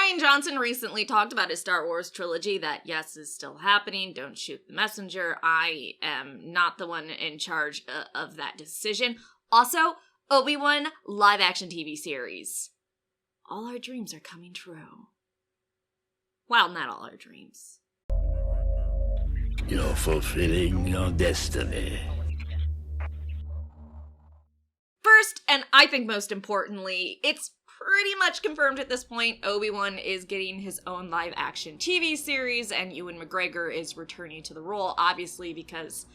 Rian Johnson recently talked about his Star Wars trilogy that, yes, is still happening. Don't shoot the messenger. I am not the one in charge of that decision. Also, Obi-Wan live-action TV series. All our dreams are coming true. Well, not all our dreams. You're fulfilling your destiny. First, and I think most importantly, it's pretty much confirmed at this point, Obi-Wan is getting his own live-action TV series, and Ewan McGregor is returning to the role, obviously because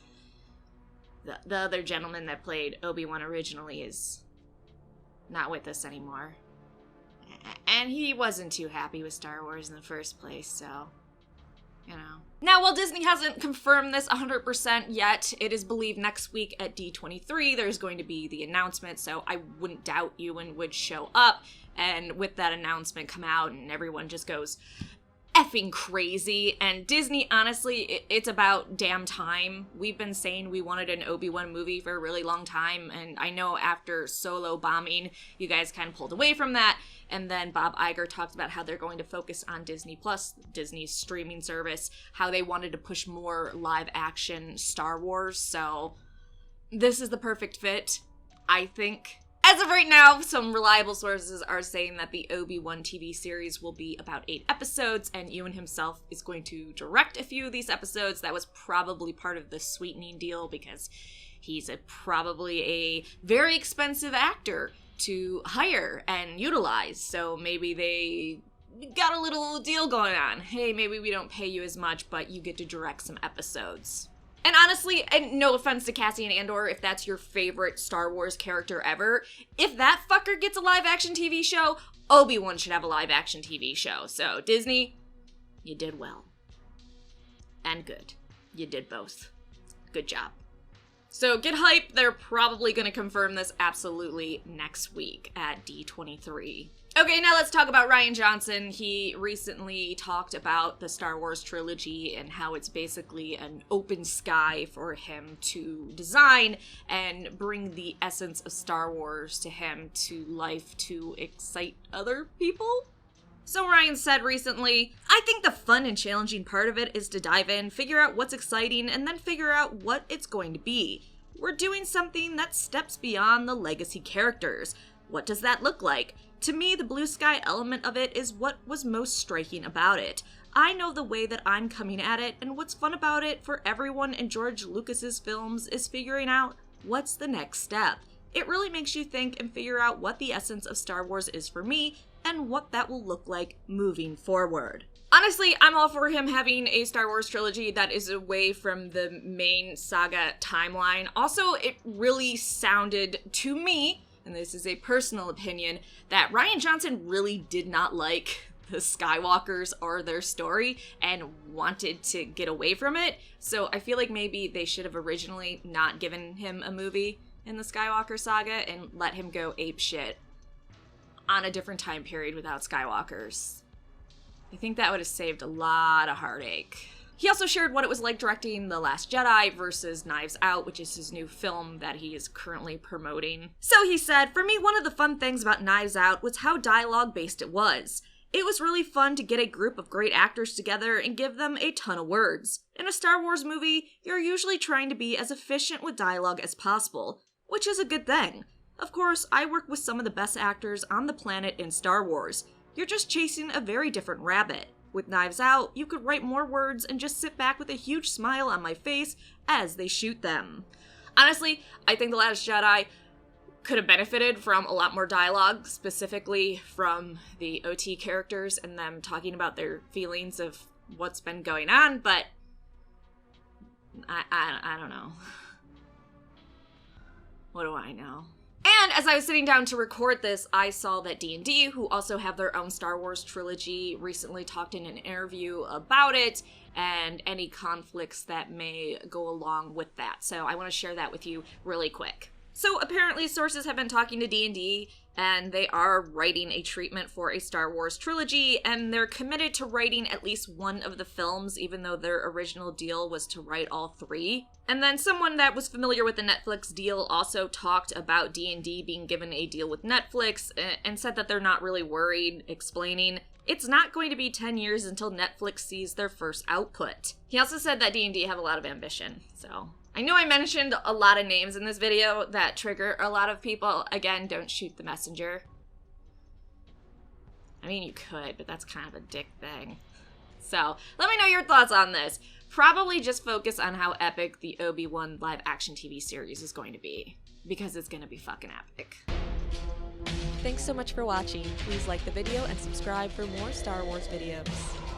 the other gentleman that played Obi-Wan originally is not with us anymore. And he wasn't too happy with Star Wars in the first place, so, you know. Now, while Disney hasn't confirmed this 100% yet, it is believed next week at D23 there's going to be the announcement, so I wouldn't doubt Ewan would show up, and with that announcement come out and everyone just goes effing crazy. And Disney, honestly, it's about damn time. We've been saying we wanted an Obi-Wan movie for a really long time, and I know after Solo bombing, you guys kind of pulled away from that, and then Bob Iger talked about how they're going to focus on Disney Plus, Disney's streaming service, how they wanted to push more live-action Star Wars, so this is the perfect fit, I think. As of right now, some reliable sources are saying that the Obi-Wan TV series will be about 8 episodes, and Ewan himself is going to direct a few of these episodes. That was probably part of the sweetening deal because he's probably a very expensive actor to hire and utilize, so maybe they got a little deal going on. Hey, maybe we don't pay you as much, but you get to direct some episodes. And honestly, and no offense to Cassian Andor, if that's your favorite Star Wars character ever, if that fucker gets a live-action TV show, Obi-Wan should have a live-action TV show. So, Disney, you did well. And good. You did both. Good job. So, get hype. They're probably going to confirm this absolutely next week at D23. Okay, now let's talk about Rian Johnson. He recently talked about the Star Wars trilogy and how it's basically an open sky for him to design and bring the essence of Star Wars to him to life to excite other people. So Rian said recently, "I think the fun and challenging part of it is to dive in, figure out what's exciting, and then figure out what it's going to be. We're doing something that steps beyond the legacy characters. What does that look like? To me, the blue sky element of it is what was most striking about it. I know the way that I'm coming at it, and what's fun about it for everyone in George Lucas's films is figuring out what's the next step. It really makes you think and figure out what the essence of Star Wars is for me, and what that will look like moving forward." Honestly, I'm all for him having a Star Wars trilogy that is away from the main saga timeline. Also, it really sounded to me, and this is a personal opinion, that Rian Johnson really did not like the Skywalkers or their story and wanted to get away from it. So I feel like maybe they should have originally not given him a movie in the Skywalker saga and let him go apeshit on a different time period without Skywalkers. I think that would have saved a lot of heartache. He also shared what it was like directing The Last Jedi versus Knives Out, which is his new film that he is currently promoting. So he said, "For me, one of the fun things about Knives Out was how dialogue-based it was. It was really fun to get a group of great actors together and give them a ton of words. In a Star Wars movie, you're usually trying to be as efficient with dialogue as possible, which is a good thing. Of course, I work with some of the best actors on the planet in Star Wars. You're just chasing a very different rabbit. With Knives Out, you could write more words and just sit back with a huge smile on my face as they shoot them." Honestly, I think The Last Jedi could have benefited from a lot more dialogue, specifically from the OT characters and them talking about their feelings of what's been going on, but I don't know. What do I know? And as I was sitting down to record this, I saw that D&D, who also have their own Star Wars trilogy, recently talked in an interview about it and any conflicts that may go along with that. So I want to share that with you really quick. So apparently sources have been talking to D&D, and they are writing a treatment for a Star Wars trilogy, and they're committed to writing at least one of the films, even though their original deal was to write all 3. And then someone that was familiar with the Netflix deal also talked about D&D being given a deal with Netflix, and said that they're not really worried, explaining, it's not going to be 10 years until Netflix sees their first output. He also said that D&D have a lot of ambition, so... I know I mentioned a lot of names in this video that trigger a lot of people. Again, don't shoot the messenger. I mean, you could, but that's kind of a dick thing. So, let me know your thoughts on this. Probably just focus on how epic the Obi-Wan live-action TV series is going to be. Because it's going to be fucking epic. Thanks so much for watching. Please like the video and subscribe for more Star Wars videos.